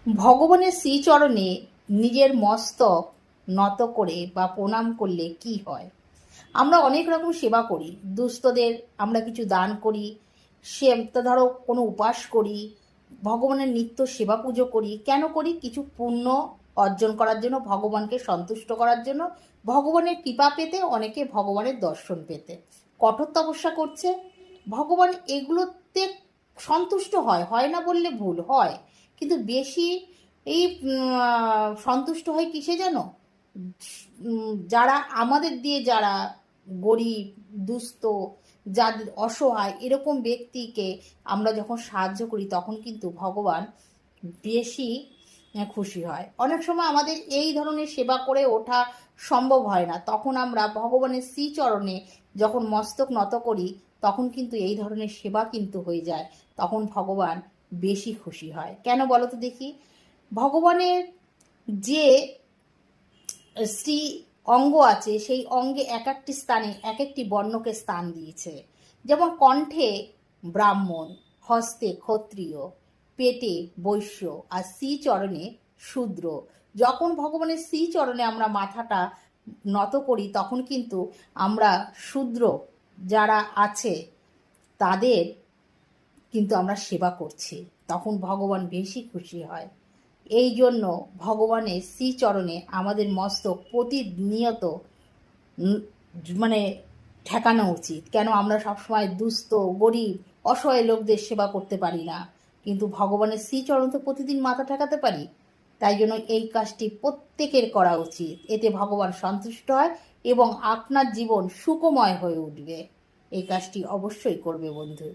ভগবানের শ্রীচরণে নিজের মস্তক নত করে বা প্রণাম করলে কি হয়? আমরা অনেক রকম সেবা করি। দুস্থদের আমরা কিছু দান করি, সে ধরো কোনো উপাস করি, ভগবানের নিত্য সেবা পুজো করি। কেন করি? কিছু পুণ্য অর্জন করার জন্য, ভগবানকে সন্তুষ্ট করার জন্য, ভগবানের কৃপা পেতে, অনেকে ভগবানের দর্শন পেতে। কঠোর তপস্যা করছে, ভগবান এগুলোতে সন্তুষ্ট হয়, হয় না বললে ভুল, হয়। কিন্তু বেশি এই সন্তুষ্ট হয় কিসে জানো? যারা আমাদের দিয়ে, যারা গরিব, দুস্থ, যাদের অসহায়, এরকম ব্যক্তিকে আমরা যখন সাহায্য করি তখন কিন্তু ভগবান বেশি খুশি হয়। অনেক সময় আমাদের এই ধরনের সেবা করে ওঠা সম্ভব হয় না, তখন আমরা ভগবানের শ্রীচরণে যখন মস্তক নত করি তখন কিন্তু এই ধরনের সেবা কিন্তু হয়ে যায়, তখন ভগবান বেশি খুশি হয়। কেন বলো তো দেখি? ভগবানের যে শ্রী অঙ্গ আছে, সেই অঙ্গে এক একটি স্থানে এক একটি বর্ণকে স্থান দিয়েছে। যেমন কণ্ঠে ব্রাহ্মণ, হস্তে ক্ষত্রিয়, পেটে বৈশ্য, আর শ্রীচরণে শূদ্র। যখন ভগবানের শ্রীচরণে আমরা মাথাটা নত করি তখন কিন্তু আমরা শূদ্র যারা আছে তাদের কিন্তু আমরা সেবা করছি, তখন ভগবান বেশি খুশি হয়। এই জন্য ভগবানের শ্রীচরণে আমাদের মস্তক প্রতিনিয়ত মানে ঠেকানো উচিত। কেন? আমরা সবসময় দুস্থ, গরিব, অসহায় লোকদের সেবা করতে পারি না, কিন্তু ভগবানের শ্রীচরণ তো প্রতিদিন মাথা ঠেকাতে পারি। তাই জন্য এই কাজটি প্রত্যেকের করা উচিত, এতে ভগবান সন্তুষ্ট হয় এবং আপনার জীবন সুখময় হয়ে উঠবে। এই কাজটি অবশ্যই করবে বন্ধু।